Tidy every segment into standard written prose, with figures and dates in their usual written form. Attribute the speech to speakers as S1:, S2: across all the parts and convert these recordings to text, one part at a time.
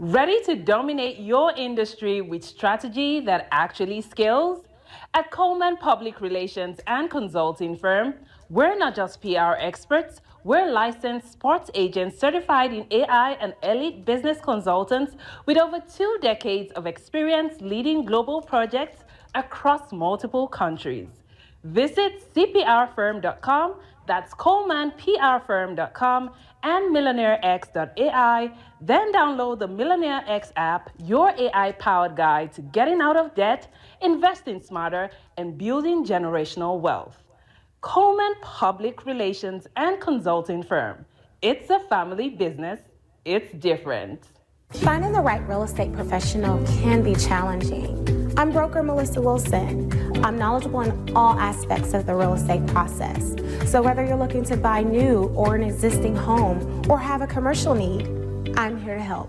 S1: Ready to dominate your industry with strategy that actually scales? At Coleman Public Relations and Consulting Firm, we're not just PR experts, we're licensed sports agents certified in AI and elite business consultants with over 2 decades of experience leading global projects across multiple countries. Visit cprfirm.com, that's colemanprfirm.com, and millionairex.ai, then download the Millionaire X app, your AI-powered guide to getting out of debt, investing smarter, and building generational wealth. Coleman Public Relations and Consulting Firm. It's a family business. It's different.
S2: Finding the right real estate professional can be challenging. I'm broker Melissa Wilson. I'm knowledgeable in all aspects of the real estate process. So whether you're looking to buy new or an existing home or have a commercial need, I'm here to help.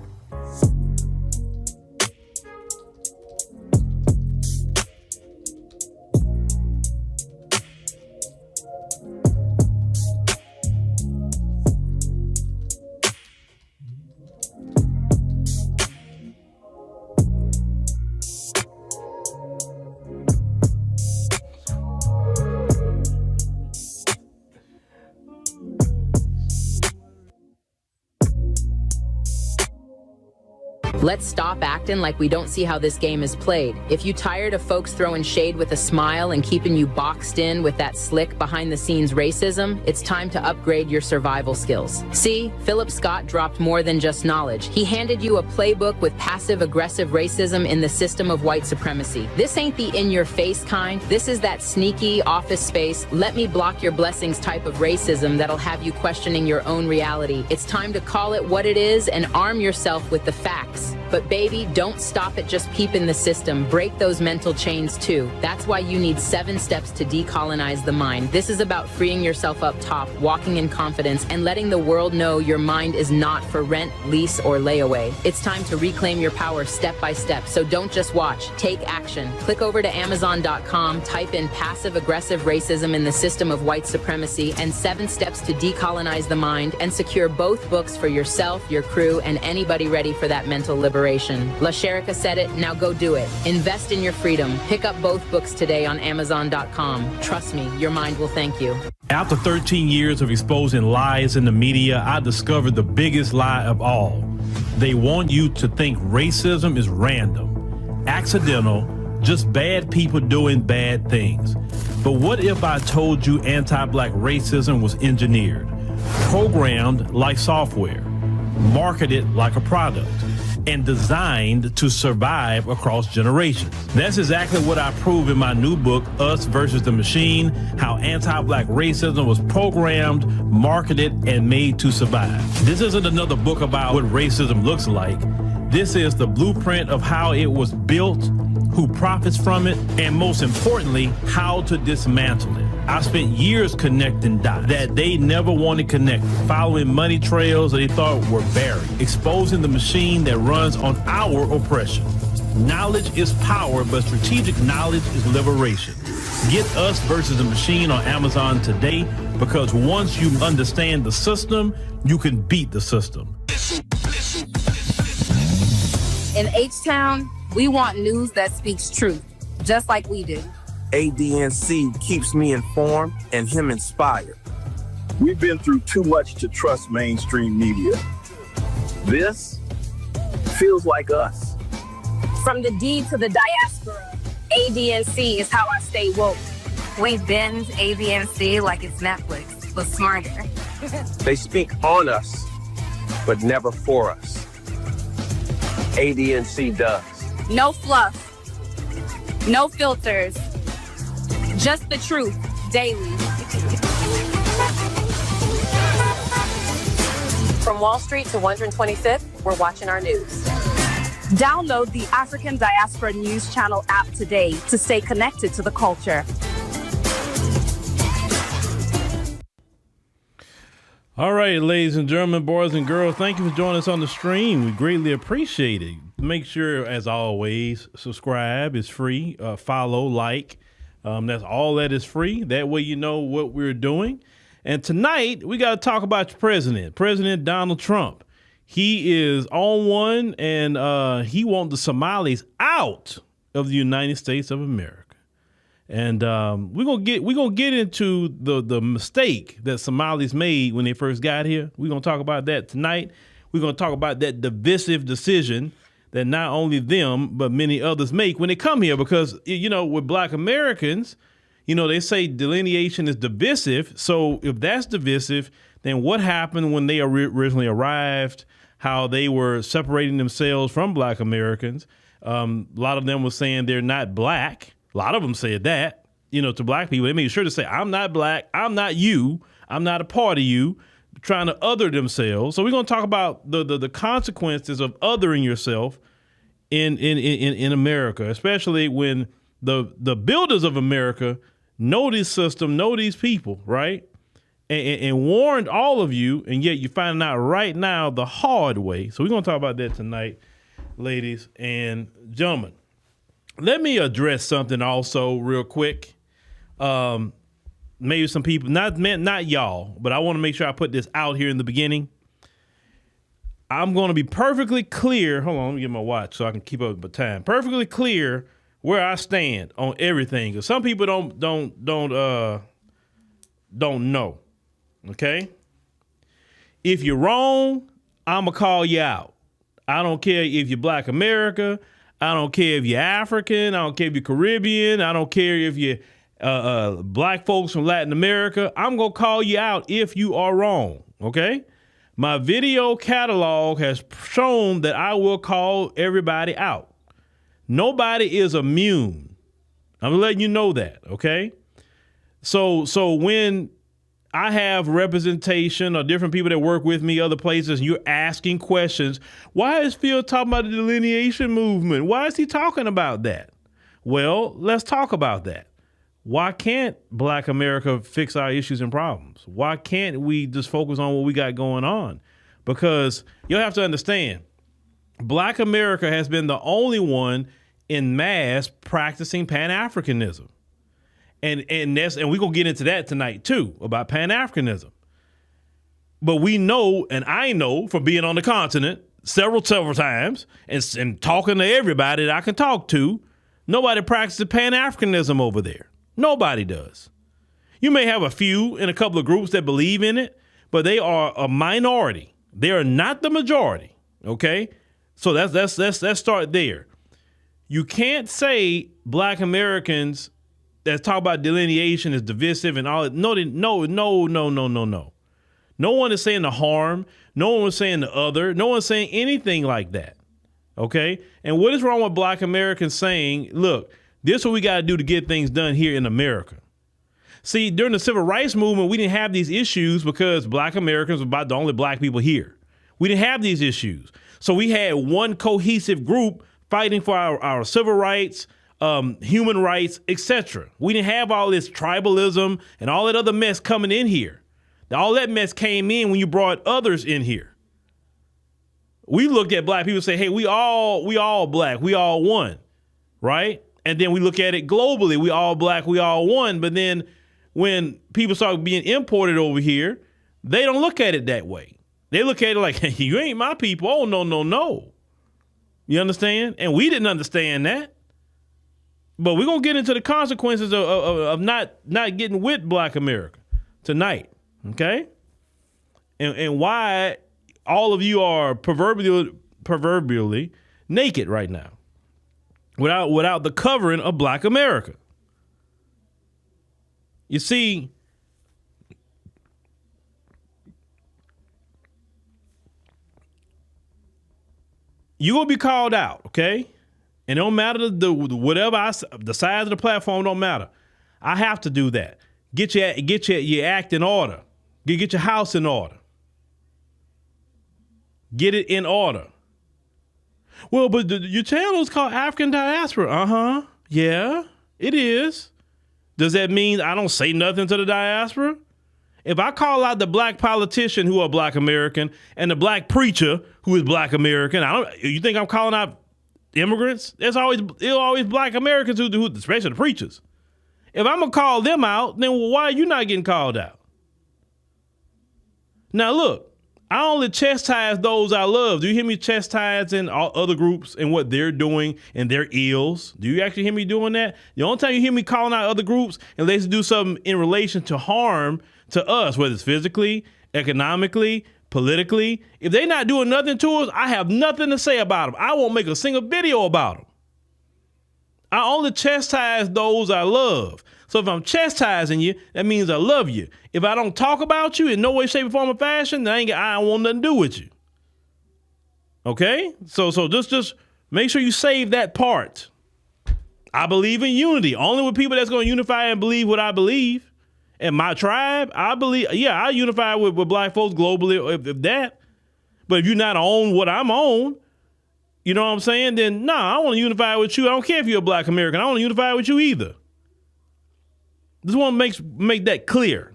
S3: Let's stop acting like we don't see how this game is played. If you tired of folks throwing shade with a smile and keeping you boxed in with that slick behind-the-scenes racism, it's time to upgrade your survival skills. See, Phillip Scott dropped more than just knowledge. He handed you a playbook with passive-aggressive racism in the system of white supremacy. This ain't the in-your-face kind. This is that sneaky, office space, let me block your blessings type of racism that'll have you questioning your own reality. It's time to call it what it is and arm yourself with the facts. But baby, don't stop at just peeping the system. Break those mental chains too. That's why you need 7 steps to decolonize the mind. This is about freeing yourself up top, walking in confidence, and letting the world know your mind is not for rent, lease, or layaway. It's time to reclaim your power step by step. So don't just watch, take action. Click over to Amazon.com, type in passive-aggressive racism in the system of white supremacy and 7 steps to decolonize the mind, and secure both books for yourself, your crew, and anybody ready for that mental liberation. La Sherika said it, now go do it. Invest in your freedom. Pick up both books today on Amazon.com. Trust me, your mind will thank you.
S4: After 13 years of exposing lies in the media, I discovered the biggest lie of all. They want you to think racism is random, accidental, just bad people doing bad things. But what if I told you anti-black racism was engineered, programmed like software, marketed like a product, and designed to survive across generations? That's exactly what I prove in my new book, Us versus the Machine, How Anti-Black Racism Was Programmed, Marketed, and Made to Survive. This isn't another book about what racism looks like. This is the blueprint of how it was built, who profits from it, and most importantly, how to dismantle it. I spent years connecting dots that they never wanted connected, following money trails that they thought were buried, exposing the machine that runs on our oppression. Knowledge is power, but strategic knowledge is liberation. Get Us versus the Machine on Amazon today, because once you understand the system, you can beat the system.
S5: In H-Town, we want news that speaks truth, just like we do.
S6: ADNC keeps me informed and him inspired.
S7: We've been through too much to trust mainstream media. This feels like us.
S5: From the D to the diaspora, ADNC is how I stay woke. We binge ADNC like it's Netflix, but smarter.
S6: They speak on us, but never for us. ADNC does.
S5: No fluff, no filters, just the truth, daily.
S8: From Wall Street to 125th, we're watching our news.
S5: Download the African Diaspora News Channel app today to stay connected to the culture.
S4: All right, ladies and gentlemen, boys and girls, thank you for joining us on the stream. We greatly appreciate it. Make sure, as always, subscribe. It's free. Follow, like. That's all that is free. That way you know what we're doing. And tonight, we got to talk about your president, President Donald Trump. He is on one, and he wants the Somalis out of the United States of America. And we're gonna get into the mistake that Somalis made when they first got here. We're gonna talk about that tonight. We're gonna talk about that divisive decision that not only them but many others make when they come here. Because with Black Americans, they say delineation is divisive. So if that's divisive, then what happened when they originally arrived? How they were separating themselves from Black Americans? A lot of them were saying they're not Black. A lot of them said that, to Black people. They made sure to say, I'm not Black, I'm not you, I'm not a part of you, trying to other themselves. So we're going to talk about the consequences of othering yourself in America, especially when the builders of America know this system, know these people, right? And warned all of you, and yet you're finding out right now the hard way. So we're going to talk about that tonight, ladies and gentlemen. Let me address something also real quick. Maybe some people, not y'all, but I want to make sure I put this out here in the beginning. I'm going to be perfectly clear. Hold on, let me get my watch so I can keep up with my time. Perfectly clear where I stand on everything. Because some people don't know. Okay? If you're wrong, I'm going to call you out. I don't care if you're Black America. I don't care if you're African. I don't care if you're Caribbean. I don't care if you're Black folks from Latin America. I'm going to call you out if you are wrong, okay? My video catalog has shown that I will call everybody out. Nobody is immune. I'm letting you know that, okay? So when I have representation or different people that work with me, other places, and you're asking questions. Why is Phil talking about the delineation movement? Why is he talking about that? Well, let's talk about that. Why can't Black America fix our issues and problems? Why can't we just focus on what we got going on? Because you'll have to understand, Black America has been the only one in mass practicing Pan-Africanism. And we're going to get into that tonight, too, about Pan-Africanism. But we know, and I know from being on the continent several times and talking to everybody that I can talk to, nobody practices Pan-Africanism over there. Nobody does. You may have a few in a couple of groups that believe in it, but they are a minority. They are not the majority, okay? So let's start there. You can't say Black Americans that talk about delineation is divisive and all that. No. No one is saying the harm. No one is saying the other. No one's saying anything like that. Okay? And what is wrong with Black Americans saying, look, this is what we got to do to get things done here in America? See, during the civil rights movement, we didn't have these issues because Black Americans were about the only Black people here. We didn't have these issues. So we had one cohesive group fighting for our civil rights, human rights, etc. We didn't have all this tribalism and all that other mess coming in here. All that mess came in when you brought others in here. We looked at Black people and say, hey, we all Black, we all one, right? And then we look at it globally, we all Black, we all one. But then when people start being imported over here, they don't look at it that way. They look at it like, hey, you ain't my people. Oh, no. You understand? And we didn't understand that. But we're going to get into the consequences of not getting with Black America tonight, okay? And why all of you are proverbially naked right now without the covering of Black America. You see, you're going to be called out, okay? And it don't matter the size of the platform don't matter. I have to do that. Get your act in order. Get your house in order. Get it in order. Well, but your channel is called African Diaspora. Uh-huh. Yeah, it is. Does that mean I don't say nothing to the diaspora? If I call out the Black politician who are Black American and the Black preacher who is Black American, you think I'm calling out immigrants? It's always Black Americans who especially the preachers. If I'm gonna call them out, then why are you not getting called out? Now look, I only chastise those I love. Do you hear me chastising all other groups and what they're doing and their ills? Do you actually hear me doing that? The only time you hear me calling out other groups and let's do something in relation to harm to us, whether it's physically, economically, politically, if they're not doing nothing to us, I have nothing to say about them. I won't make a single video about them. I only chastise those I love. So if I'm chastising you, that means I love you. If I don't talk about you in no way, shape, or form, or fashion, then I don't want nothing to do with you. Okay? So just make sure you save that part. I believe in unity. Only with people that's going to unify and believe what I believe. And my tribe, I believe, I unify with black folks globally, if that. But if you're not on what I'm on, you know what I'm saying? Then, I want to unify with you. I don't care if you're a black American. I don't want to unify with you either. Just want to make that clear.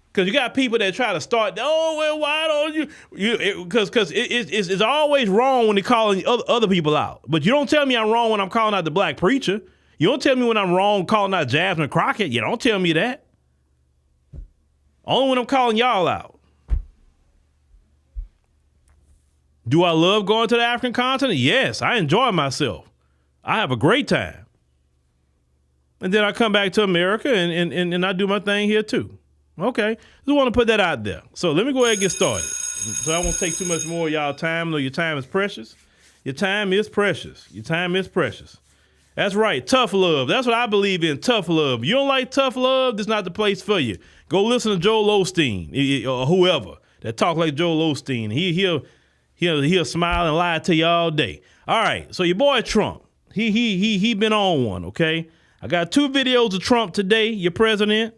S4: Because you got people that try to start, why don't you? Because it's always wrong when they're calling other people out. But you don't tell me I'm wrong when I'm calling out the black preacher. You don't tell me when I'm wrong calling out Jasmine Crockett. You don't tell me that. Only when I'm calling y'all out. Do I love going to the African continent? Yes, I enjoy myself. I have a great time. And then I come back to America and I do my thing here too. Okay, just want to put that out there. So let me go ahead and get started. So I won't take too much more of y'all time. No, your time is precious. Your time is precious. Your time is precious. That's right, tough love. That's what I believe in, tough love. You don't like tough love, this is not the place for you. Go listen to Joel Osteen or whoever that talk like Joel Osteen. He'll smile and lie to you all day. All right, so your boy Trump, he been on one, okay? I got 2 videos of Trump today, your president.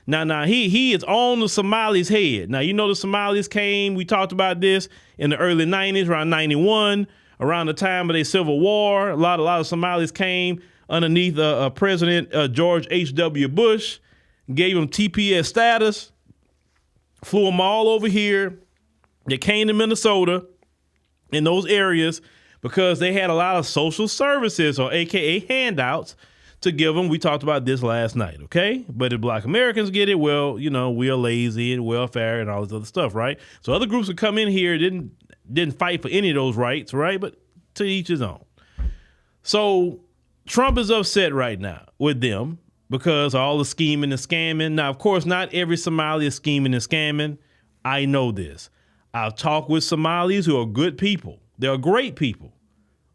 S4: Now he is on the Somalis' head. Now, you know the Somalis came, we talked about this in the early 90s, around 91. Around the time of their civil war, a lot of Somalis came underneath President George H.W. Bush, gave them TPS status, flew them all over here. They came to Minnesota in those areas because they had a lot of social services, or AKA handouts, to give them. We talked about this last night, okay? But if black Americans get it, well, we are lazy and welfare and all this other stuff, right? So other groups would come in here, didn't fight for any of those rights, right? But to each his own. So Trump is upset right now with them because all the scheming and scamming. Now, of course, not every Somali is scheming and scamming. I know this. I've talked with Somalis who are good people. They are great people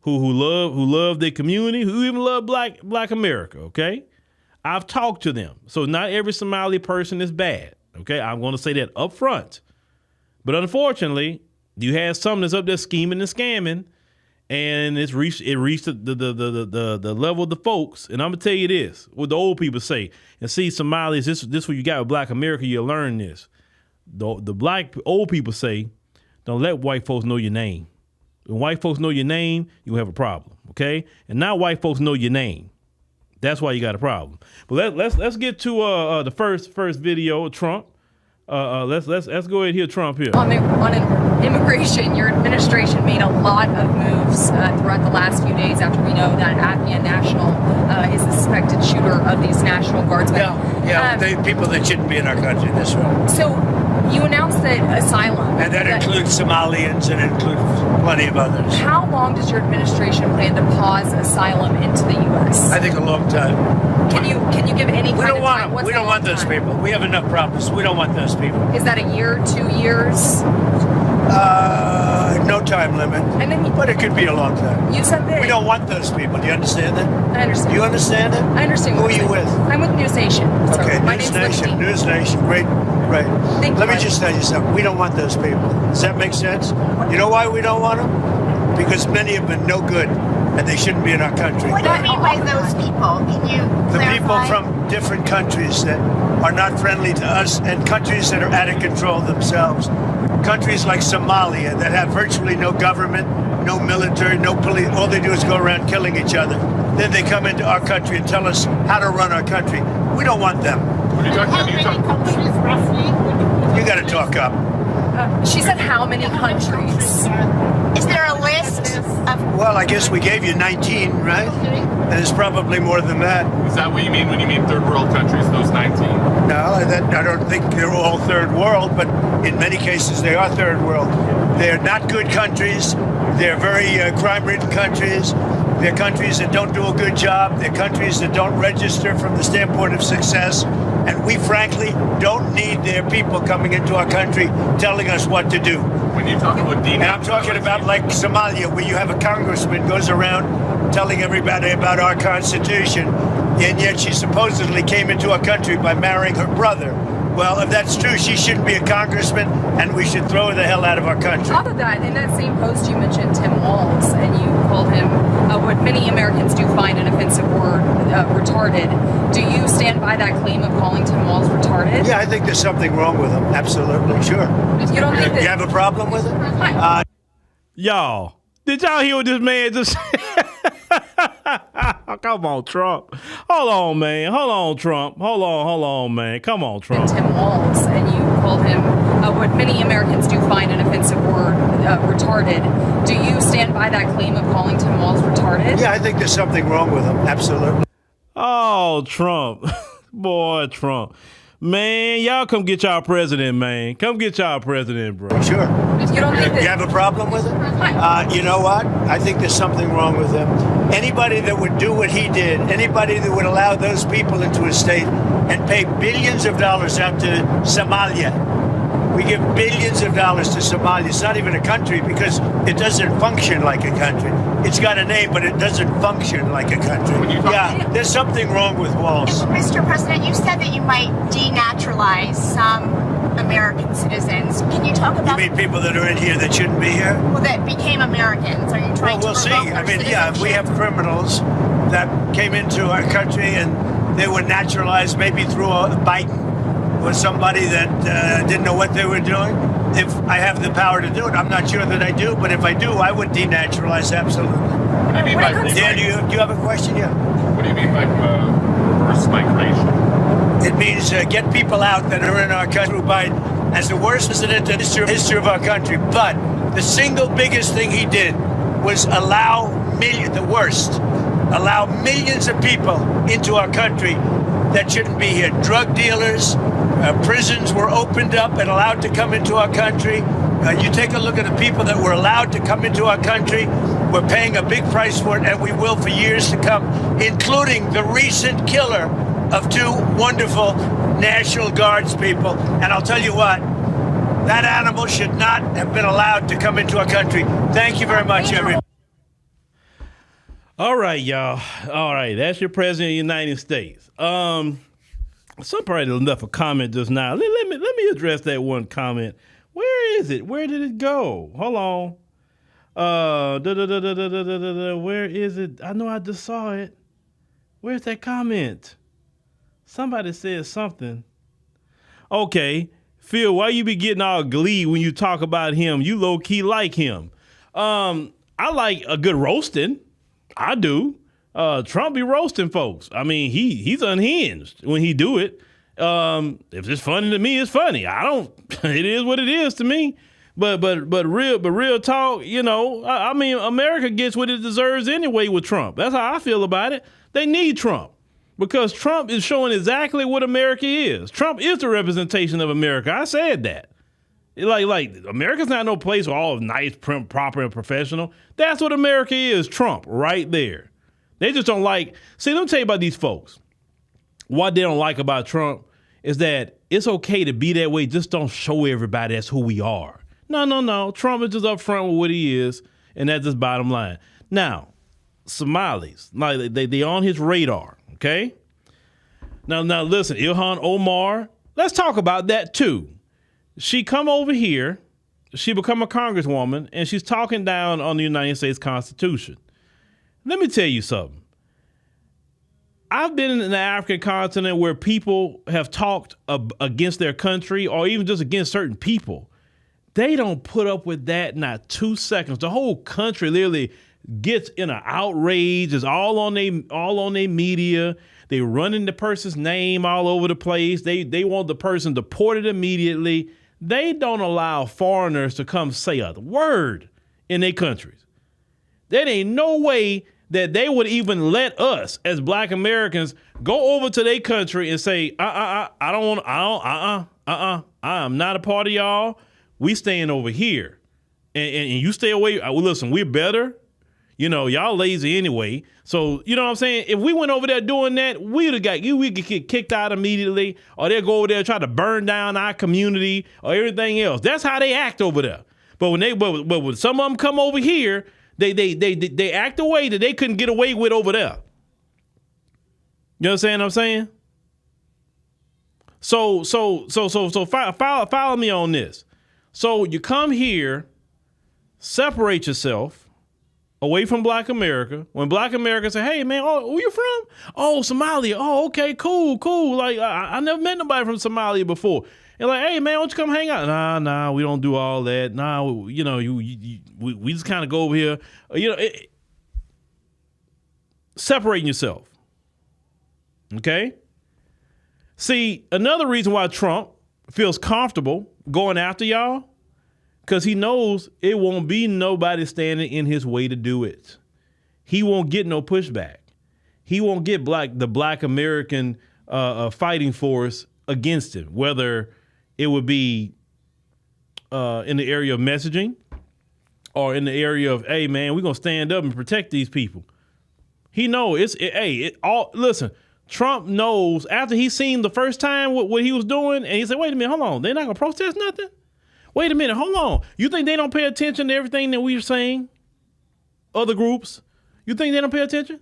S4: who love their community, who even love black America, okay? I've talked to them. So not every Somali person is bad, okay? I'm going to say that up front. But unfortunately, you have some that's up there scheming and scamming, and it reached the level of the folks. And I'm gonna tell you this, what the old people say. And see, Somalis, this what you got with black America, you'll learn this. The black old people say, don't let white folks know your name. When white folks know your name, you have a problem, okay? And now white folks know your name. That's why you got a problem. But let's get to the first video of Trump. Let's go ahead and hear Trump here.
S5: On immigration, your administration made a lot of moves throughout the last few days after we know that Afghan national is the suspected shooter of these National Guardsmen.
S9: The people that shouldn't be in our country, that's right.
S5: So you announced that asylum.
S9: And that includes Somalians and includes plenty of others.
S5: How long does your administration plan to pause asylum into the U.S.?
S9: I think a long time.
S5: Can you give any kind of time?
S9: We don't want those people. We have enough problems. We don't want those people.
S5: Is that a year, 2 years?
S9: No time limit.
S5: And then
S9: but it could be a long time.
S5: You said that.
S9: We don't want those people. Do you understand that?
S5: I understand.
S9: You understand it?
S5: I understand.
S9: Who are you with?
S5: I'm with News Nation. So
S9: okay,
S5: my
S9: News
S5: name's
S9: Nation.
S5: Liberty.
S9: News Nation. Great.
S5: Thank
S9: Let
S5: you,
S9: me just tell you something. We don't want those people. Does that make sense? You know why we don't want them? Because many of them are no good, and they shouldn't be in our country.
S10: What do you mean by those people? Can you clarify?
S9: The people from different countries that are not friendly to us, and countries that are out of control themselves. Countries like Somalia that have virtually no government, no military, no police. All they do is go around killing each other. Then they come into our country and tell us how to run our country. We don't want them.
S10: How many countries roughly?
S9: You got to talk up.
S5: She said how many countries?
S10: Is there a list of...
S9: Well, I guess we gave you 19, right? And there's probably more than that.
S11: Is that what you mean when you mean third world countries, those 19?
S9: No, I don't think they're all third world, but in many cases they are third world. They're not good countries. They're very crime-ridden countries. They're countries that don't do a good job. They're countries that don't register from the standpoint of success. And we, frankly, don't need their people coming into our country telling us what to do.
S11: When you talk about
S9: and I'm talking about like Somalia, where you have a congressman goes around telling everybody about our Constitution, and yet she supposedly came into our country by marrying her brother. Well, if that's true, she shouldn't be a congressman, and we should throw her the hell out of our country.
S5: On top of that, in that same post, you mentioned Tim Walz, and you called him what many Americans do find an offensive word, retarded. Do you stand by that claim of calling Tim Walz retarded?
S9: Yeah, I think there's something wrong with him. Absolutely, sure.
S5: You don't think that...
S9: You have a problem with it?
S4: Y'all, did y'all hear what this man just said? Come on, Trump. Hold on, man. Hold on, Trump. Hold on, man. Come on, Trump.
S5: Tim Walz, and you called him what many Americans do find an offensive word, retarded. Do you stand by that claim of calling Tim Walz retarded?
S9: Yeah, I think there's something wrong with him. Absolutely.
S4: Oh, Trump. Boy, Trump. Man, y'all come get y'all president, man. Come get y'all president, bro.
S9: Sure.
S5: You don't think that...
S9: You have a problem with it? You know what? I think there's something wrong with him. Anybody that would do what he did, anybody that would allow those people into his state and pay billions of dollars out to Somalia. We give billions of dollars to Somalia. It's not even a country because it doesn't function like a country. It's got a name, but it doesn't function like a country. Yeah, there's something wrong with Walz.
S10: Mr. President, you said that you might denaturalize some American citizens. Can you talk about...
S9: You mean people that are in here that shouldn't be here?
S10: Well, that became Americans. Are you trying
S9: we'll
S10: to
S9: see.
S10: revoke
S9: I mean,
S10: their
S9: yeah, if we have criminals that came into our country and they were naturalized maybe through a Biden or somebody that didn't know what they were doing. If I have the power to do it, I'm not sure that I do, but if I do, I would denaturalize absolutely.
S11: What do you mean by
S9: Dan, do you have a question? Yeah.
S11: What do you mean by reverse migration?
S9: It means get people out that are in our country. Biden as the worst president in the history of our country. But the single biggest thing he did was allow millions of people into our country that shouldn't be here. Drug dealers, prisons were opened up and allowed to come into our country. You take a look at the people that were allowed to come into our country. We're paying a big price for it, and we will for years to come, including the recent killer of two wonderful National Guards people. And I'll tell you what, that animal should not have been allowed to come into our country. Thank you very much, everybody.
S4: All right, y'all. All right, that's your president of the United States. Somebody left a comment just now. Let me address that one comment. Where is it? Where did it go? Hold on. Where is it? I know I just saw it. Where's that comment? Somebody said something. Okay, Phil, why you be getting all glee when you talk about him? You low key like him. I like a good roasting. I do. Trump be roasting folks. I mean, he's unhinged when he do it. If it's funny to me, it's funny. I don't. It is what it is to me. But real talk. You know, I mean, America gets what it deserves anyway with Trump. That's how I feel about it. They need Trump because Trump is showing exactly what America is. Trump is the representation of America. I said that. Like America's not no place where all nice, proper, and professional. That's what America is, Trump, right there. They just don't like. See, let me tell you about these folks. What they don't like about Trump is that it's okay to be that way. Just don't show everybody that's who we are. No. Trump is just upfront with what he is, and that's just bottom line. Now, Somalis, like they on his radar, okay? Now listen, Ilhan Omar, let's talk about that too. She come over here, she become a congresswoman, and she's talking down on the United States Constitution. Let me tell you something. I've been in the African continent where people have talked against their country or even just against certain people. They don't put up with that not 2 seconds. The whole country literally gets in an outrage. It's all on their media. They running the person's name all over the place. They want the person deported immediately. They don't allow foreigners to come say a word in their countries. There ain't no way that they would even let us as Black Americans go over to their country and say, I am not a part of y'all. We staying over here. And you stay away. Well, listen, we're better. You know, y'all lazy anyway. So, you know what I'm saying? If we went over there doing that, we'd get kicked out immediately, or they'll go over there and try to burn down our community or everything else. That's how they act over there. But when some of them come over here, they act a way that they couldn't get away with over there. You understand what I'm saying? So follow me on this. So you come here, separate yourself away from Black America. When Black America say, hey, man, oh, where you from? Oh, Somalia. Oh, okay, cool. Like, I never met nobody from Somalia before. And like, hey, man, why don't you come hang out? Nah, we don't do all that. Nah, we just kind of go over here. Separating yourself. Okay? See, another reason why Trump feels comfortable going after y'all, because he knows it won't be nobody standing in his way to do it. He won't get no pushback. He won't get the Black American fighting force against him, whether it would be in the area of messaging or in the area of, hey, man, we're going to stand up and protect these people. He knows listen, Trump knows after he seen the first time what he was doing, and he said, wait a minute, hold on, they're not going to protest nothing? Wait a minute, hold on. You think they don't pay attention to everything that we're saying? Other groups? You think they don't pay attention?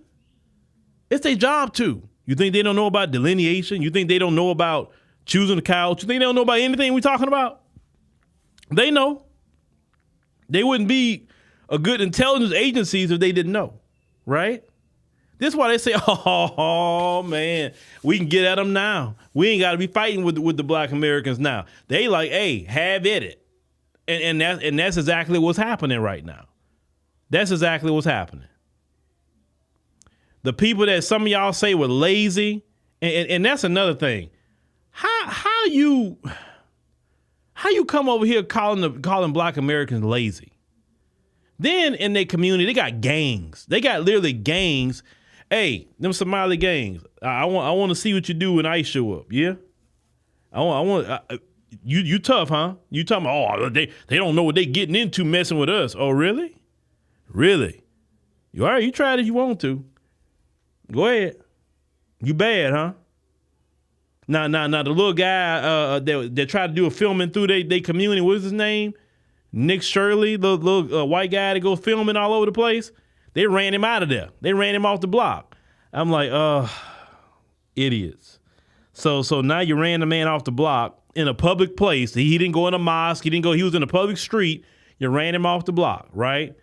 S4: It's their job too. You think they don't know about delineation? You think they don't know about choosing the couch? You think they don't know about anything we're talking about? They know. They wouldn't be a good intelligence agencies if they didn't know, right? This is why they say, oh, man, we can get at them now. We ain't got to be fighting with the Black Americans now. They like, hey, have at it. And that's exactly what's happening right now. That's exactly what's happening. The people that some of y'all say were lazy, and that's another thing. How you come over here calling Black Americans lazy? Then in their community, they got gangs. They got literally gangs. Hey, them Somali gangs. I want to see what you do when ICE show up. Yeah, you tough, huh? You talking about, oh, they don't know what they getting into messing with us. Oh, really? Really? All right, you try it if you want to. Go ahead. You bad, huh? Now, the little guy that tried to do a filming through their community, what's his name? Nick Shirley, the little white guy that goes filming all over the place. They ran him out of there. They ran him off the block. I'm like, idiots. So now you ran the man off the block in a public place. He didn't go in a mosque. He was in a public street. You ran him off the block, right?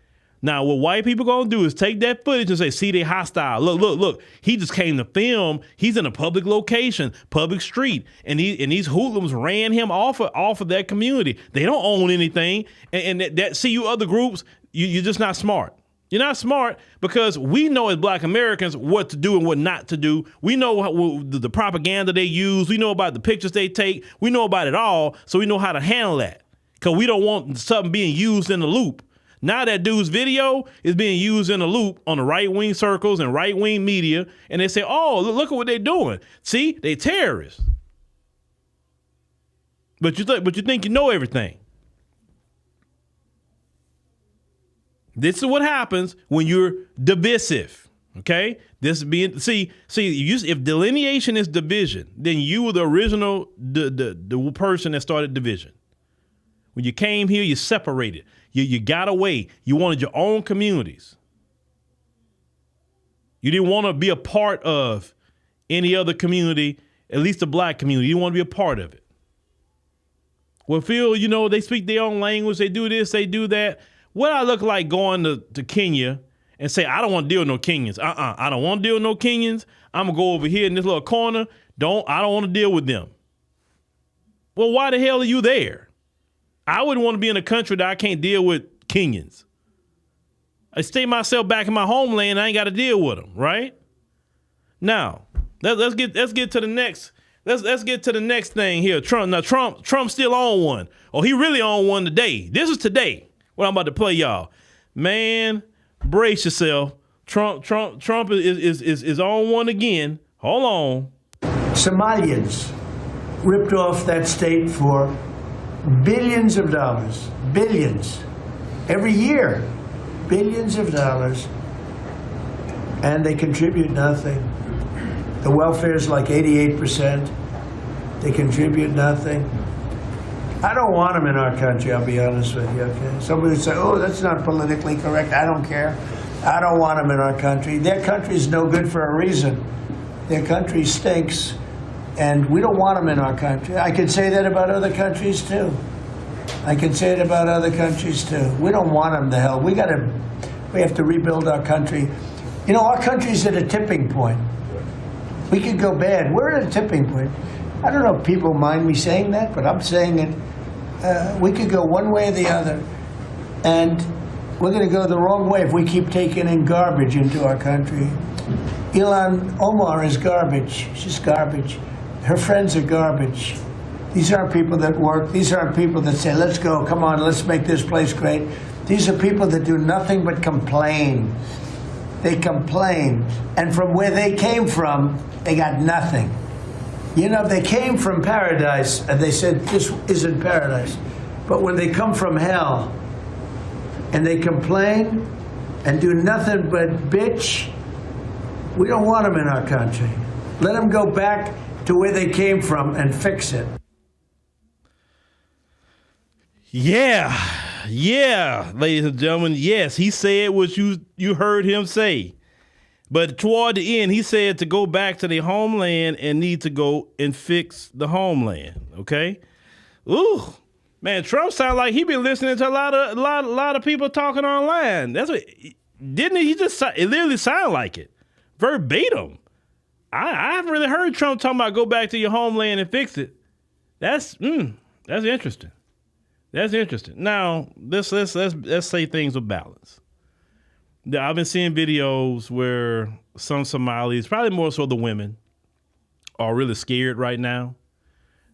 S4: Now, what white people gonna do is take that footage and say, see, they hostile. Look. He just came to film. He's in a public location, public street. And these hoodlums ran him off of that community. They don't own anything. And that see, you other groups, you're just not smart. You're not smart because we know as Black Americans what to do and what not to do. We know the propaganda they use. We know about the pictures they take. We know about it all, so we know how to handle that because we don't want something being used in the loop. Now that dude's video is being used in a loop on the right-wing circles and right-wing media, and they say, oh, look at what they're doing. See, they terrorists. But you think you know everything. This is what happens when you're divisive, okay? This being if delineation is division, then you were the original the person that started division. When you came here, you separated. You got away. You wanted your own communities. You didn't want to be a part of any other community, at least the Black community. You didn't want to be a part of it. Well, Phil, they speak their own language. They do this, they do that. What I look like going to Kenya and say, I don't want to deal with no Kenyans. I don't want to deal with no Kenyans. I'm going to go over here in this little corner. I don't want to deal with them. Well, why the hell are you there? I wouldn't want to be in a country that I can't deal with Kenyans. I stay myself back in my homeland. I ain't got to deal with them, right? Now, let's get to the next. Let's get to the next thing here. Trump. Now, Trump still on one. Oh, he really on one today. This is today. What I'm about to play y'all. Man, brace yourself. Trump is on one again. Hold on.
S9: Somalians ripped off that state for billions of dollars. Billions. Every year. Billions of dollars. And they contribute nothing. The welfare is like 88%. They contribute nothing. I don't want them in our country, I'll be honest with you, okay? Somebody would say, oh, that's not politically correct. I don't care. I don't want them in our country. Their country's no good for a reason. Their country stinks, and we don't want them in our country. I can say that about other countries, too. I can say it about other countries, too. We don't want them to hell. We have to rebuild our country. You know, our country's at a tipping point. We could go bad. We're at a tipping point. I don't know if people mind me saying that, but I'm saying it. We could go one way or the other, and we're going to go the wrong way if we keep taking in garbage into our country. Ilhan Omar is garbage. She's garbage. Her friends are garbage. These aren't people that work. These aren't people that say, let's go, come on, let's make this place great. These are people that do nothing but complain. They complain. And from where they came from, they got nothing. You know, they came from paradise, and they said, this isn't paradise. But when they come from hell, and they complain, and do nothing but bitch, we don't want them in our country. Let them go back to where they came from and fix it.
S4: Yeah, ladies and gentlemen, yes, he said what you heard him say. But toward the end, he said to go back to their homeland and need to go and fix the homeland. Okay? Ooh, man, Trump sound like he been listening to a lot of people talking online. That's what, didn't he? It literally sound like it, verbatim. I haven't really heard Trump talking about go back to your homeland and fix it. That's interesting. That's interesting. Now let's say things with balance. I've been seeing videos where some Somalis, probably more so the women, are really scared right now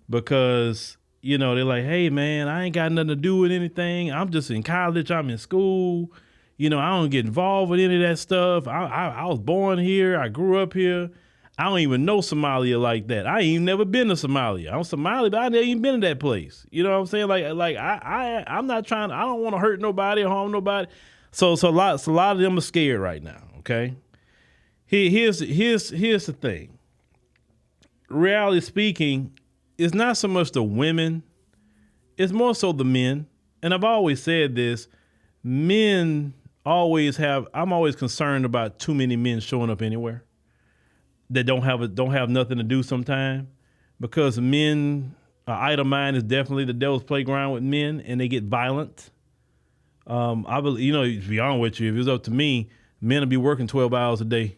S4: because, you know, they're like, hey, man, I ain't got nothing to do with anything. I'm just in college. I'm in school. You know, I don't get involved with any of that stuff. I was born here. I grew up here. I don't even know Somalia like that. I ain't even never been to Somalia. I'm Somali, but I never even been in that place. You know what I'm saying? Like I'm not trying. I don't want to hurt nobody or harm nobody. So a lot of them are scared right now. Okay. Here's the thing. Reality speaking, it's not so much the women, it's more so the men. And I've always said this: men always have. I'm always concerned about too many men showing up anywhere that don't have nothing to do sometime, because men, idle mind is definitely the devil's playground with men, and they get violent. I believe, you know, to be honest with you, if it was up to me, men would be working 12 hours a day,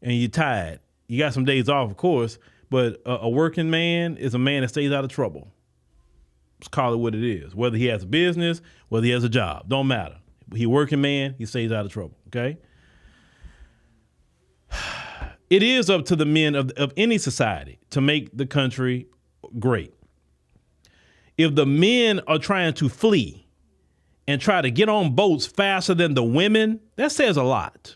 S4: and you're tired. You got some days off, of course, but a working man is a man that stays out of trouble. Let's call it what it is. Whether he has a business, whether he has a job, don't matter. He a working man, he stays out of trouble. Okay. It is up to the men of any society to make the country great. If the men are trying to flee and try to get on boats faster than the women, that says a lot.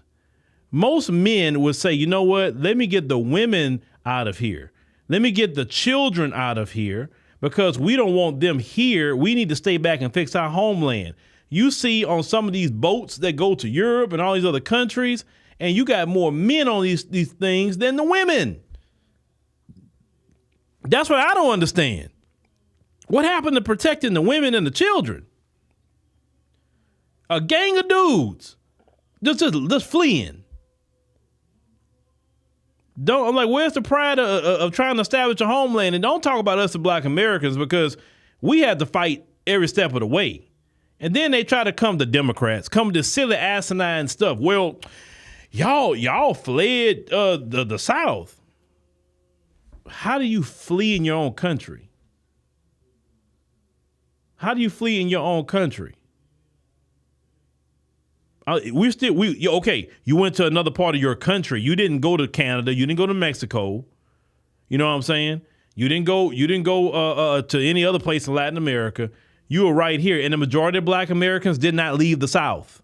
S4: Most men would say, you know what, let me get the women out of here. Let me get the children out of here, because we don't want them here. We need to stay back and fix our homeland. You see on some of these boats that go to Europe and all these other countries, and you got more men on these things than the women. That's what I don't understand. What happened to protecting the women and the children? A gang of dudes just fleeing. I'm like, where's the pride of trying to establish a homeland? And don't talk about us, the Black Americans, because we had to fight every step of the way. And then they try to come to Democrats, come to silly asinine stuff. Well, y'all fled the South. How do you flee in your own country? How do you flee in your own country? Okay, you went to another part of your country. You didn't go to Canada. You didn't go to Mexico. You know what I'm saying? You didn't go to any other place in Latin America. You were right here. And the majority of Black Americans did not leave the South.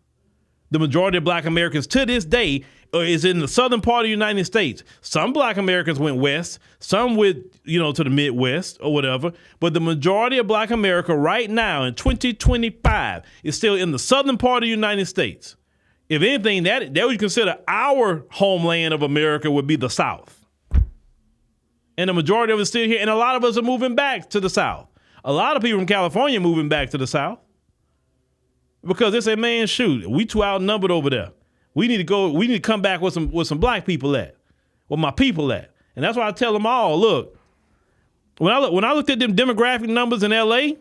S4: The majority of black Americans to this day is in the southern part of the United States. Some black Americans went west, some went, to the Midwest or whatever. But the majority of black America right now in 2025 is still in the southern part of the United States. If anything, that would consider our homeland of America would be the South. And the majority of us still here. And a lot of us are moving back to the South. A lot of people from California moving back to the South. Because they say, man, shoot, we too outnumbered over there. We need to come back with some black people at, where my people at. And that's why I tell them all, look, when I looked at them demographic numbers in LA,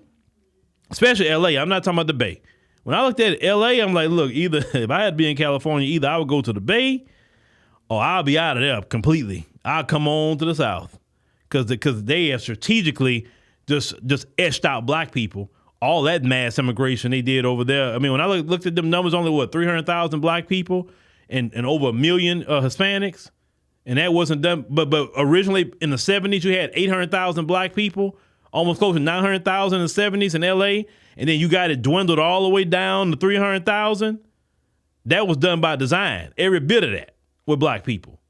S4: especially LA, I'm not talking about the Bay. When I looked at LA, I'm like, look, either if I had to be in California, either I would go to the Bay or I'll be out of there completely. I'll come on to the South. Because they have strategically just etched out black people. All that mass immigration they did over there. I mean, when I looked at them numbers, only 300,000 black people and over 1 million Hispanics, and that wasn't done. But originally in the 70s, you had 800,000 black people, almost close to 900,000 in the 70s in LA, and then you got it dwindled all the way down to 300,000. That was done by design. Every bit of that with black people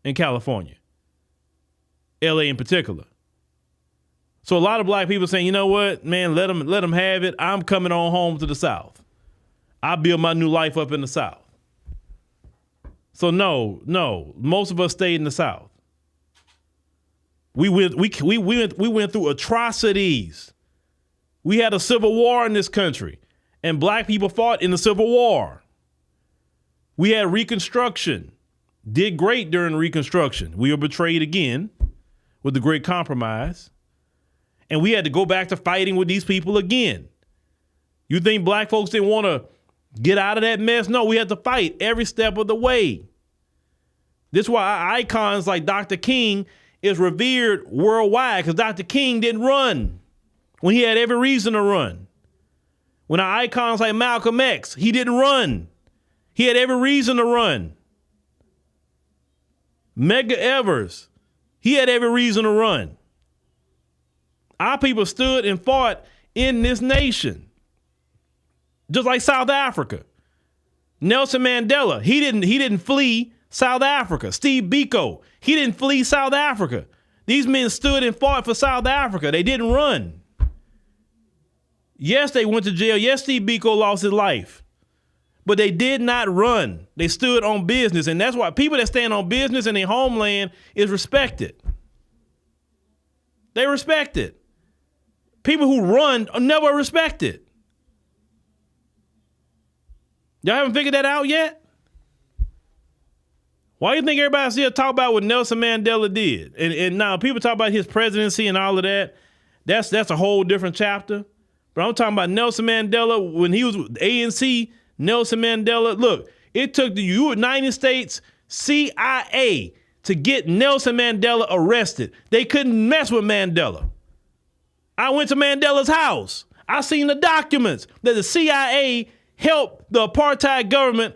S4: in California, LA in particular. So a lot of black people saying, you know what, man, let them have it. I'm coming on home to the South. I build my new life up in the South. So no, most of us stayed in the South. We went through atrocities. We had a civil war in this country, and black people fought in the Civil War. We had Reconstruction, did great during Reconstruction. We were betrayed again with the Great Compromise. And we had to go back to fighting with these people again. You think black folks didn't want to get out of that mess? No, we had to fight every step of the way. This is why our icons like Dr. King is revered worldwide, because Dr. King didn't run when he had every reason to run. When our icons like Malcolm X, he didn't run. He had every reason to run. Medgar Evers, he had every reason to run. Our people stood and fought in this nation. Just like South Africa. Nelson Mandela, he didn't flee South Africa. Steve Biko, he didn't flee South Africa. These men stood and fought for South Africa. They didn't run. Yes, they went to jail. Yes, Steve Biko lost his life. But they did not run. They stood on business. And that's why people that stand on business in their homeland is respected. They respect it. People who run are never respected. Y'all haven't figured that out yet? Why do you think everybody still talk about what Nelson Mandela did? And now people talk about his presidency and all of that. That's a whole different chapter. But I'm talking about Nelson Mandela when he was with ANC. Nelson Mandela, look, it took the United States CIA to get Nelson Mandela arrested. They couldn't mess with Mandela. I went to Mandela's house. I seen the documents that the CIA helped the apartheid government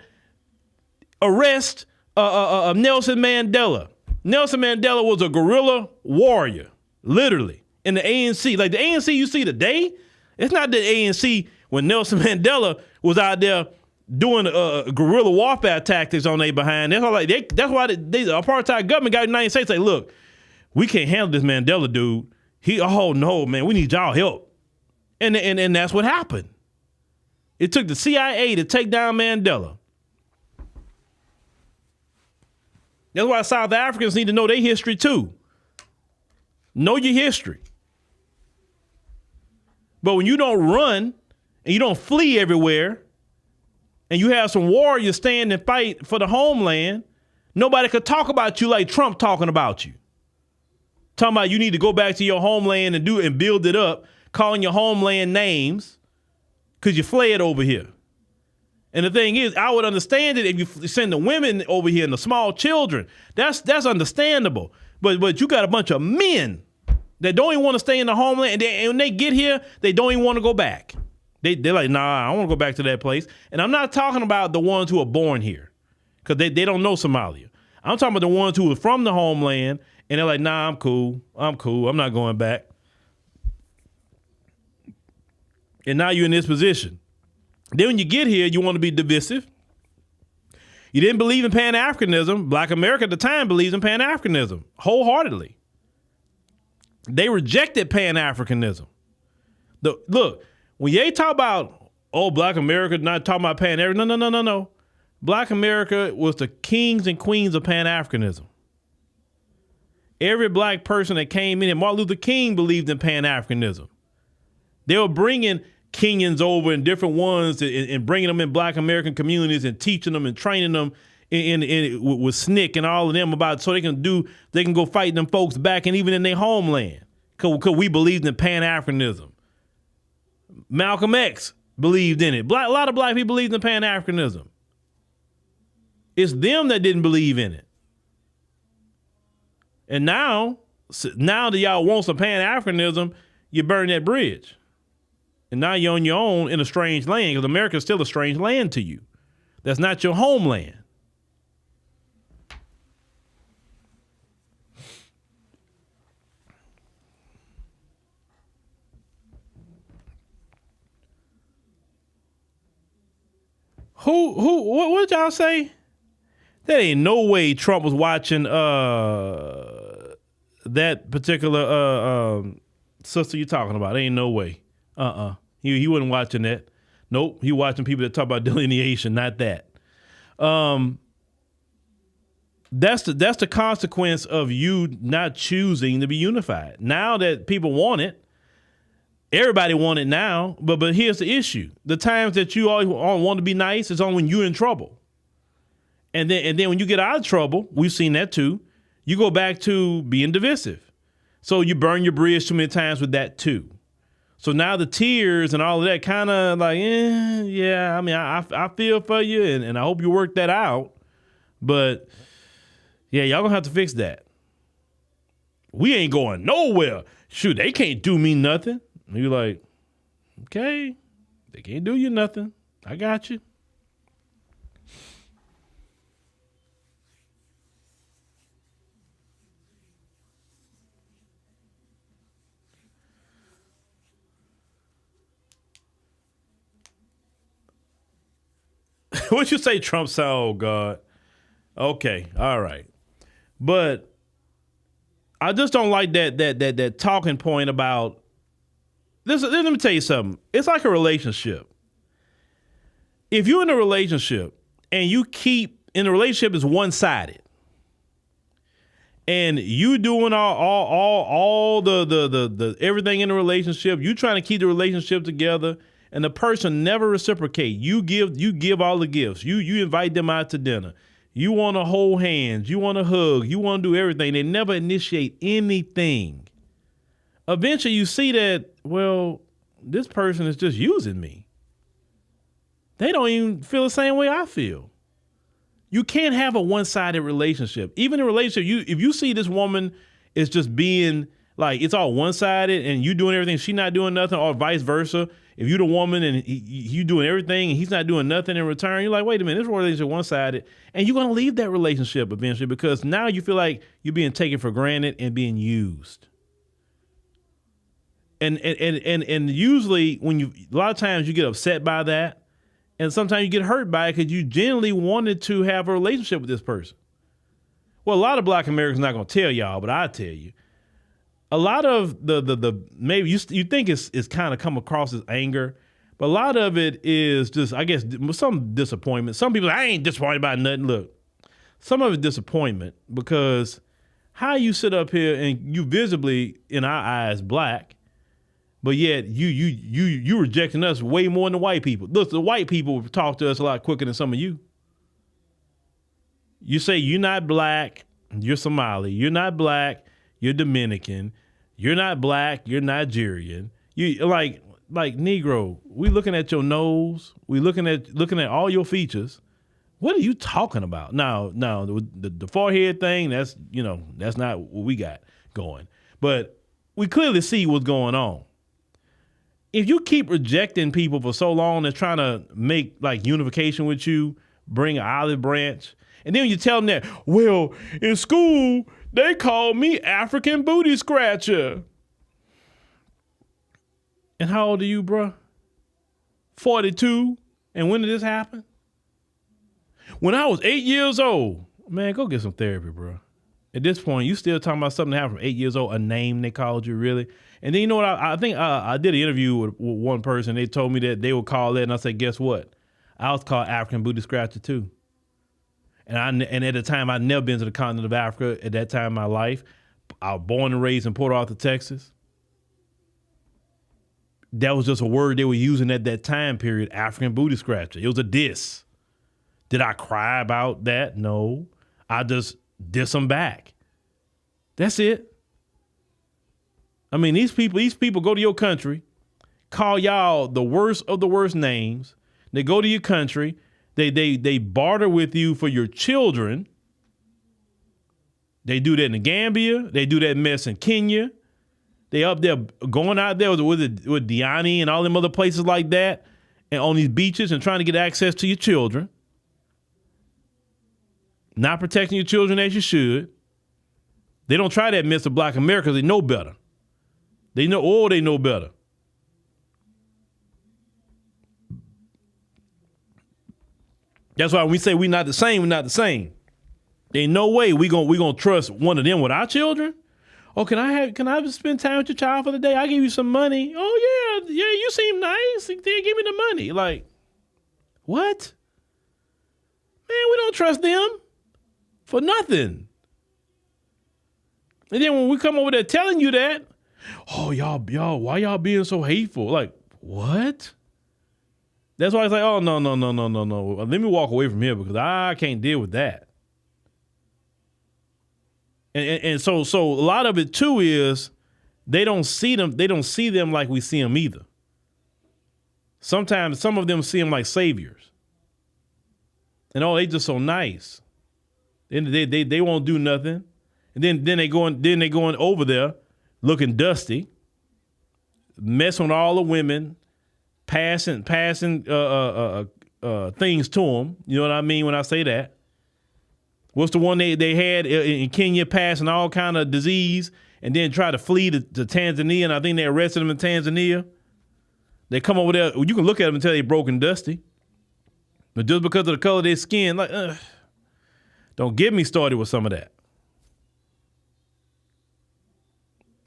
S4: arrest Nelson Mandela. Nelson Mandela was a guerrilla warrior, literally, in the ANC. Like the ANC you see today, it's not the ANC when Nelson Mandela was out there doing guerrilla warfare tactics on their behind. That's why the apartheid government got the United States say, look, we can't handle this Mandela dude. Oh no, man, we need y'all help. And that's what happened. It took the CIA to take down Mandela. That's why South Africans need to know their history too. Know your history. But when you don't run and you don't flee everywhere and you have some warriors stand and fight for the homeland, nobody could talk about you like Trump talking about you. Talking about you need to go back to your homeland and build it up, calling your homeland names because you fled over here. And the thing is, I would understand it if you send the women over here and the small children. That's understandable. But you got a bunch of men that don't even want to stay in the homeland. And when they get here, they don't even want to go back. They're like, nah, I don't want to go back to that place. And I'm not talking about the ones who are born here because they don't know Somalia. I'm talking about the ones who are from the homeland and they're like, nah, I'm cool. I'm not going back. And now you're in this position. Then when you get here, you want to be divisive. You didn't believe in Pan-Africanism. Black America at the time believes in Pan-Africanism wholeheartedly. They rejected Pan-Africanism. Look, when they talk about, Black America not talking about Pan-Africanism, no. Black America was the kings and queens of Pan-Africanism. Every black person that came in, and Martin Luther King believed in Pan-Africanism. They were bringing Kenyans over and different ones and bringing them in black American communities and teaching them and training them with SNCC and all of them about so they can go fight them folks back and even in their homeland. Because we believed in Pan-Africanism. Malcolm X believed in it. A lot of black people believed in Pan-Africanism. It's them that didn't believe in it. And now that y'all want some Pan-Africanism, you burn that bridge. And now you're on your own in a strange land, because America is still a strange land to you. That's not your homeland. What did y'all say? There ain't no way Trump was watching that particular sister you're talking about. There ain't no way. He wasn't watching that. Nope. He watching people that talk about delineation, not that. That's the consequence of you not choosing to be unified. Now that people want it, everybody want it now, but here's the issue. The times that you always want to be nice is only when you're in trouble. And then when you get out of trouble, we've seen that too, you go back to being divisive. So you burn your bridge too many times with that too. So now the tears and all of that kind of like, yeah, I mean, I feel for you and I hope you work that out. But yeah, y'all gonna have to fix that. We ain't going nowhere. Shoot, they can't do me nothing. And you're like, okay, they can't do you nothing. I got you. What you say, Trump said, oh, God. Okay, all right. But I just don't like that talking point about this. Let me tell you something. It's like a relationship. If you're in a relationship and you keep in a relationship is one-sided, and you doing all the everything in the relationship, you trying to keep the relationship together, and the person never reciprocate. You give all the gifts. You invite them out to dinner. You want to hold hands. You want to hug. You want to do everything. They never initiate anything. Eventually you see that, well, this person is just using me. They don't even feel the same way I feel. You can't have a one-sided relationship. Even in a relationship, if you see this woman is just being like, it's all one-sided and you doing everything, she not doing nothing, or vice versa. If you the woman and you doing everything and he's not doing nothing in return, you're like, wait a minute, this relationship one-sided. And you're going to leave that relationship eventually because now you feel like you're being taken for granted and being used. And usually a lot of times you get upset by that. And sometimes you get hurt by it because you genuinely wanted to have a relationship with this person. Well, a lot of black Americans not going to tell y'all, but I tell you. A lot of the maybe you think it's kind of come across as anger, but a lot of it is just, I guess, some disappointment. Some people, I ain't disappointed about nothing. Look, some of it's disappointment because how you sit up here and you visibly, in our eyes, black, but yet you rejecting us way more than the white people. Look, the white people talk to us a lot quicker than some of you. You say you're not black, you're Somali. You're not black, you're Dominican. You're not black, you're Nigerian. You like Negro, we looking at your nose, we looking at all your features. What are you talking about? Now the forehead thing, that's not what we got going. But we clearly see what's going on. If you keep rejecting people for so long and trying to make like unification with you, bring an olive branch, and then you tell them that, well, in school, they called me African booty scratcher. And how old are you, bruh? 42. And when did this happen? When I was 8 years old, man, go get some therapy, bro. At this point, you still talking about something that happened from 8 years old, a name they called you, really? And then you know what? I think I did an interview with one person. They told me that they would call that, and I said, guess what? I was called African Booty Scratcher too. And at the time, I'd never been to the continent of Africa at that time in my life. I was born and raised in Port Arthur, Texas. That was just a word they were using at that time period, African Booty Scratcher. It was a diss. Did I cry about that? No. I just diss them back. That's it. I mean, these people go to your country, call y'all the worst of the worst names. They go to your country. They barter with you for your children. They do that in the Gambia. They do that mess in Kenya. They up there going out there with Diani and all them other places like that and on these beaches and trying to get access to your children. Not protecting your children as you should. They don't try that mess of Black America. They know better. They know better. That's why when we say we're not the same, we're not the same. Ain't no way we gonna trust one of them with our children. Oh, can I spend time with your child for the day? I give you some money. Oh yeah, you seem nice. They give me the money. Like, what? Man, we don't trust them for nothing. And then when we come over there telling you that, oh y'all, why y'all being so hateful? Like, what? That's why it's like, oh, no. Let me walk away from here because I can't deal with that. And so a lot of it too is they don't see them like we see them either. Sometimes some of them see them like saviors. And they just so nice. And they won't do nothing. And then they going over there looking dusty, messing with all the women, passing things to them. You know what I mean when I say that? What's the one they had in Kenya, passing all kind of disease and then try to flee to Tanzania, and I think they arrested them in Tanzania. They come over there. You can look at them and tell they're broken dusty. But just because of the color of their skin, like, don't get me started with some of that.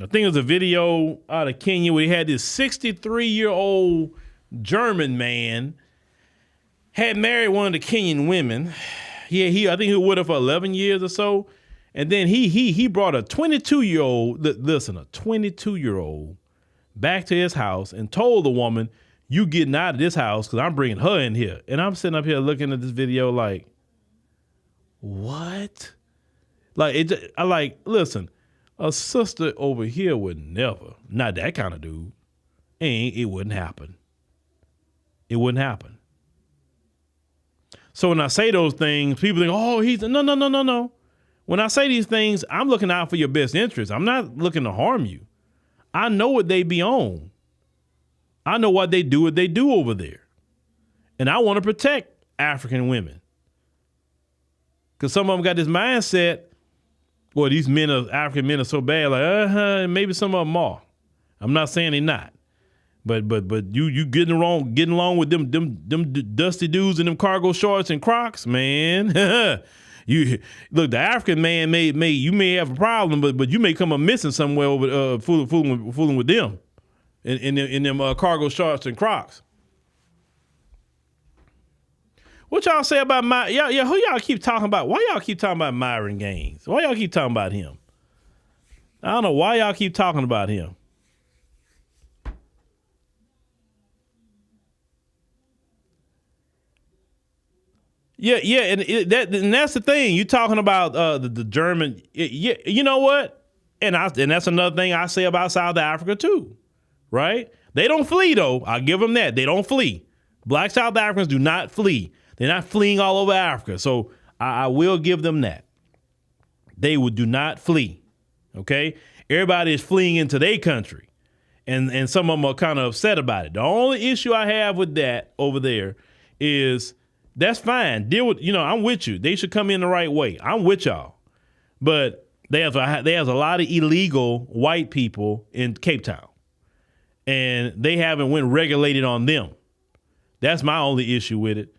S4: I think it was a video out of Kenya where he had this 63-year-old German man had married one of the Kenyan women. I think he was with her for 11 years or so. And then he brought a 22-year-old, listen, a 22-year-old back to his house and told the woman, you getting out of this house because I'm bringing her in here. And I'm sitting up here looking at this video like, what? Listen, a sister over here would never, not that kind of dude. It wouldn't happen. It wouldn't happen. So when I say those things, people think, oh, no. When I say these things, I'm looking out for your best interest. I'm not looking to harm you. I know what they be on. I know what they do over there. And I want to protect African women. Because some of them got this mindset, well, these African men are so bad, like, maybe some of them are. I'm not saying they're not. But you getting along with them dusty dudes in them cargo shorts and Crocs, man. You look, the African man you may have a problem, but you may come up missing somewhere over fooling with them in them cargo shorts and Crocs. What y'all say about who y'all keep talking about? Why y'all keep talking about Myron Gaines? Why y'all keep talking about him? I don't know why y'all keep talking about him. Yeah, and that's the thing. You talking about the German? You know what? And that's another thing I say about South Africa too, right? They don't flee though. I give them that. They don't flee. Black South Africans do not flee. They're not fleeing all over Africa. So I will give them that. They do not flee. Okay, everybody is fleeing into their country, and some of them are kind of upset about it. The only issue I have with that over there is. That's fine. Deal with, I'm with you. They should come in the right way. I'm with y'all. But there's a lot of illegal white people in Cape Town. And they haven't went regulated on them. That's my only issue with it.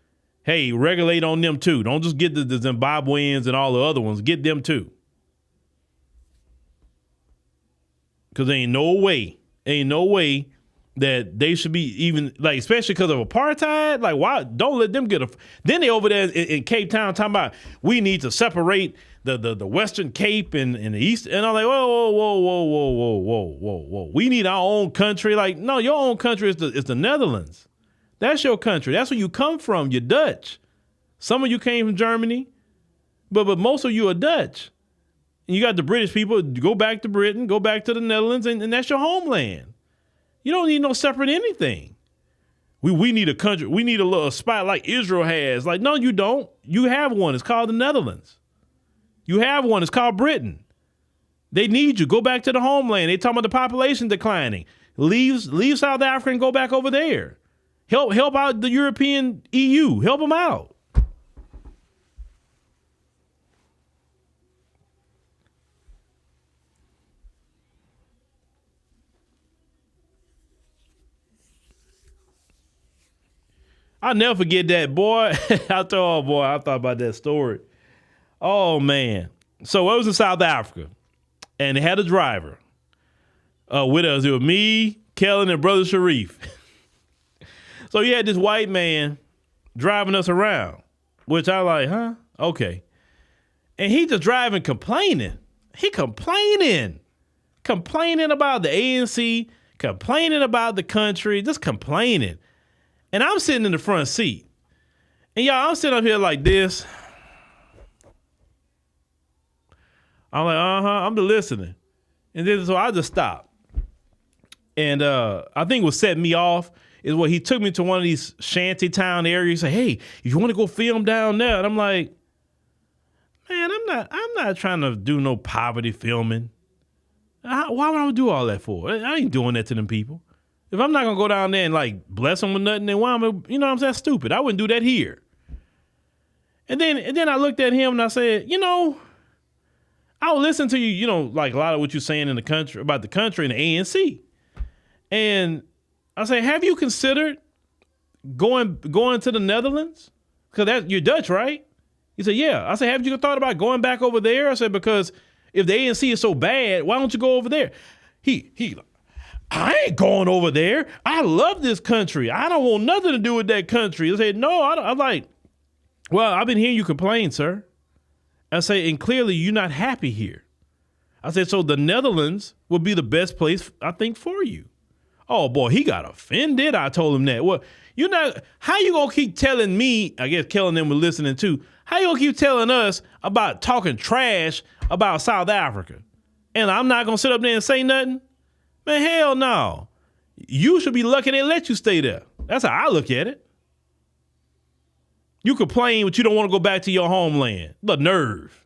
S4: hey, regulate on them too. Don't just get the Zimbabweans and all the other ones. Get them too. Because ain't no way that they should be even, like, especially because of apartheid. Like, why? Don't let them get a. Then they over there in Cape Town talking about we need to separate the Western Cape and the East. And I'm like, whoa. We need our own country. Like, no, your own country is the Netherlands. That's your country. That's where you come from. You're Dutch. Some of you came from Germany, but most of you are Dutch. And you got the British people, go back to Britain, go back to the Netherlands, and that's your homeland. You don't need no separate anything. We need a country. We need a little spot like Israel has. Like, no, you don't. You have one. It's called the Netherlands. You have one. It's called Britain. They need you. Go back to the homeland. They talking about the population declining. Leave South Africa and go back over there. Help out the European EU. Help them out. I'll never forget that, boy. I thought about that story. Oh, man. So I was in South Africa, and they had a driver with us. It was me, Kellen, and Brother Sharif. So you had this white man driving us around, which I like, huh? Okay. And he just driving, complaining. He complaining about the ANC, complaining about the country, just complaining. And I'm sitting in the front seat. And y'all, I'm sitting up here like this. I'm like, I'm just listening. And then so I just stopped. And I think what set me off is what he took me to one of these shanty town areas. He said, hey, if you want to go film down there. And I'm like, man, I'm not trying to do no poverty filming. Why would I do all that for? I ain't doing that to them people. If I'm not going to go down there and like bless them with nothing, then why am I, you know what I'm saying? Stupid. I wouldn't do that here. And then I looked at him and I said, I'll listen to you, like a lot of what you're saying in the country about the country and the ANC. And I say, have you considered going to the Netherlands? Because you're Dutch, right? He said, yeah. I said, have you thought about going back over there? I said, because if the ANC is so bad, why don't you go over there? I ain't going over there. I love this country. I don't want nothing to do with that country. I said, no, I'm like, well, I've been hearing you complain, sir. I say, and clearly you're not happy here. I said, so the Netherlands would be the best place, I think, for you. Oh, boy, he got offended. I told him that. Well, how you going to keep telling me, I guess Kelly and them were listening too, how you going to keep telling us about talking trash about South Africa? And I'm not going to sit up there and say nothing? Man, hell no. You should be lucky they let you stay there. That's how I look at it. You complain, but you don't want to go back to your homeland. The nerve.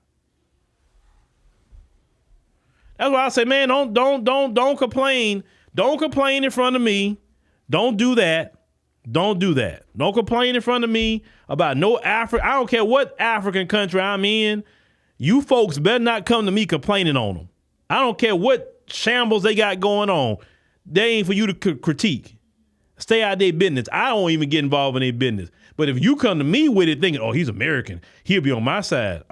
S4: That's why I say, man, don't complain. Don't complain in front of me. Don't do that. Don't do that. Don't complain in front of me about no Africa. I don't care what African country I'm in. You folks better not come to me complaining on them. I don't care what shambles they got going on. They ain't for you to critique. Stay out of their business. I don't even get involved in their business. But if you come to me with it thinking, oh, he's American, he'll be on my side.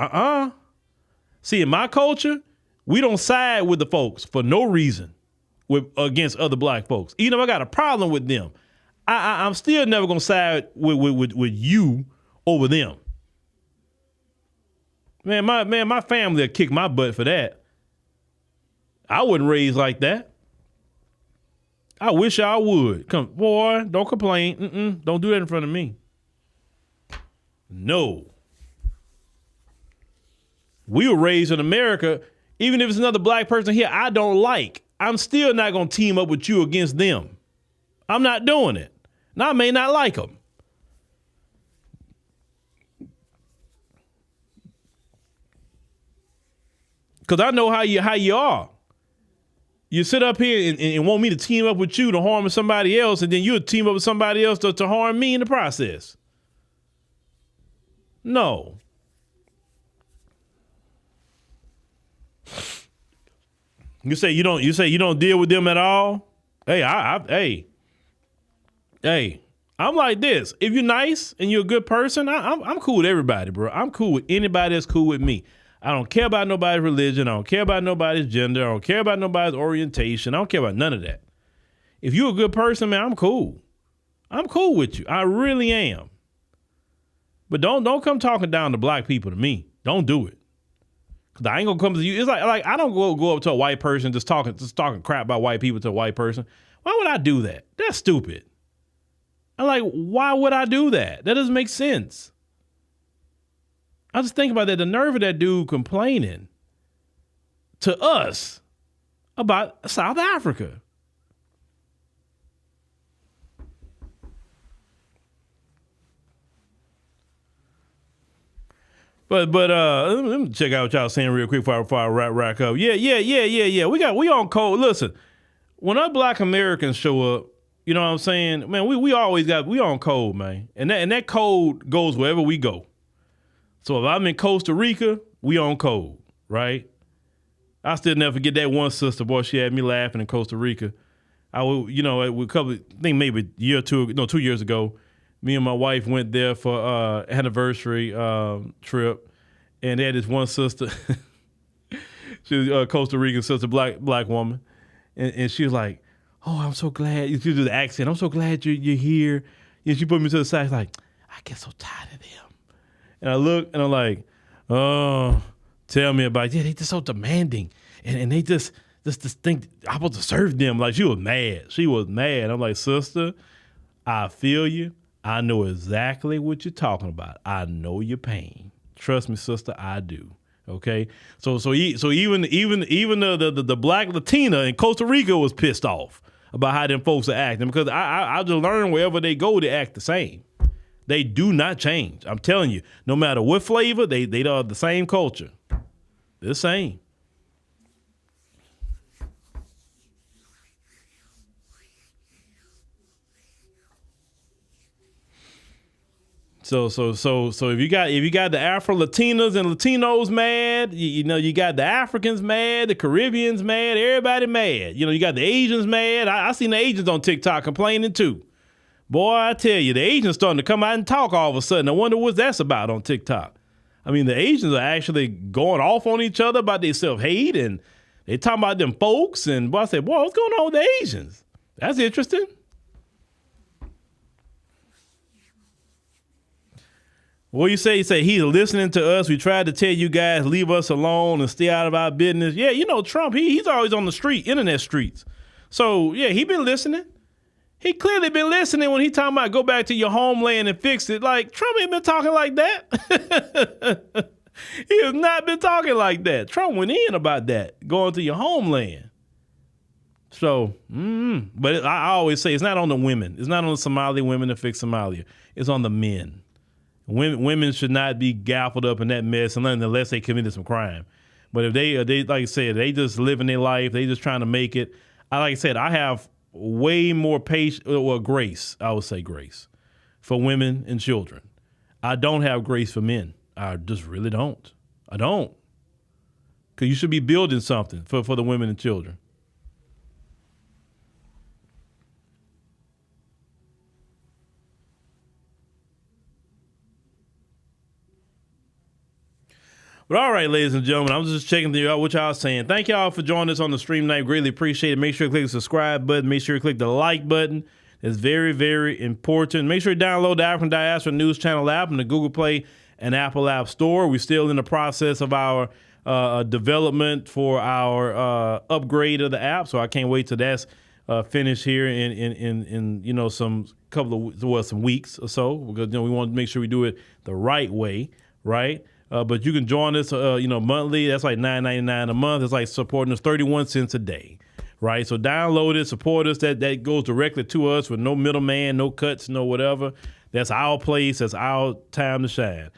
S4: See, in my culture, we don't side with the folks for no reason against other black folks. Even if I got a problem with them, I'm still never going to side with you over them. Man, my family will kick my butt for that. I wasn't raised like that. I wish I would. Come, boy, don't complain. Don't do that in front of me. No. We were raised in America. Even if it's another black person here I don't like, I'm still not going to team up with you against them. I'm not doing it. Now, I may not like them. Because I know how you are. You sit up here and want me to team up with you to harm somebody else, and then you'll team up with somebody else to harm me in the process. No. You say you don't deal with them at all? Hey, I'm like this. If you're nice and you're a good person, I'm cool with everybody, bro. I'm cool with anybody that's cool with me. I don't care about nobody's religion. I don't care about nobody's gender. I don't care about nobody's orientation. I don't care about none of that. If you're a good person, man, I'm cool. I'm cool with you. I really am. But don't come talking down to black people to me. Don't do it. Cause I ain't gonna come to you. It's like I don't go up to a white person just talking crap about white people to a white person. Why would I do that? That's stupid. I'm like, why would I do that? That doesn't make sense. I just think about that. The nerve of that dude complaining to us about South Africa. But let me check out what y'all saying real quick before I rack up. Yeah. We on code. Listen, when us black Americans show up, you know what I'm saying? Man, we on code, man. And that code goes wherever we go. So if I'm in Costa Rica, we on code, right? I still never forget that one sister, boy, she had me laughing in Costa Rica. I think maybe a year or 2 years ago, me and my wife went there for anniversary trip, and they had this one sister. She was a Costa Rican sister, black woman, and she was like, "Oh, I'm so glad." She did the accent. "I'm so glad you're here." And she put me to the side. She's like, "I get so tired of them." And I look and I'm like, "Oh, tell me about it." Yeah, they just so demanding, and they just think I'm supposed to serve them. Like she was mad. I'm like, "Sister, I feel you. I know exactly what you're talking about. I know your pain. Trust me, sister, I do." Okay, so even the black Latina in Costa Rica was pissed off about how them folks are acting, because I just learned wherever they go, they act the same. They do not change. I'm telling you, no matter what flavor, they are the same culture. They're the same. So if you got the Afro Latinas and Latinos mad, you got the Africans mad, the Caribbeans mad, everybody mad. You got the Asians mad. I seen the Asians on TikTok complaining too. Boy, I tell you, the Asians starting to come out and talk all of a sudden. I wonder what that's about on TikTok. I mean, the Asians are actually going off on each other about their self-hate, and they talking about them folks. And boy, I said, boy, what's going on with the Asians? That's interesting. What you say? You say he's listening to us. We tried to tell you guys, leave us alone and stay out of our business. Yeah, Trump, he's always on the internet streets. So, yeah, he been listening. He clearly been listening when he talking about go back to your homeland and fix it. Like, Trump ain't been talking like that. He has not been talking like that. Trump went in about that, going to your homeland. So, but I always say it's not on the women. It's not on the Somali women to fix Somalia. It's on the men. Women should not be gaffled up in that mess unless they committed some crime. But if they like I said, they just living their life, they just trying to make it. Like I said, I have way more patience or grace. I would say grace for women and children. I don't have grace for men. I just really don't. I don't. Because you should be building something for the women and children. But all right, ladies and gentlemen, I'm just checking out what y'all saying. Thank y'all for joining us on the stream tonight. Greatly appreciate it. Make sure you click the subscribe button. Make sure you click the like button. It's very, very important. Make sure you download the African Diaspora News Channel app in the Google Play and Apple App Store. We're still in the process of our development for our upgrade of the app, so I can't wait till that's finished here in some weeks or so. Because we want to make sure we do it the right way, right? But you can join us, monthly. That's like $9.99 a month. It's like supporting us 31 cents a day, right? So download it, support us. That goes directly to us with no middleman, no cuts, no whatever. That's our place. That's our time to shine.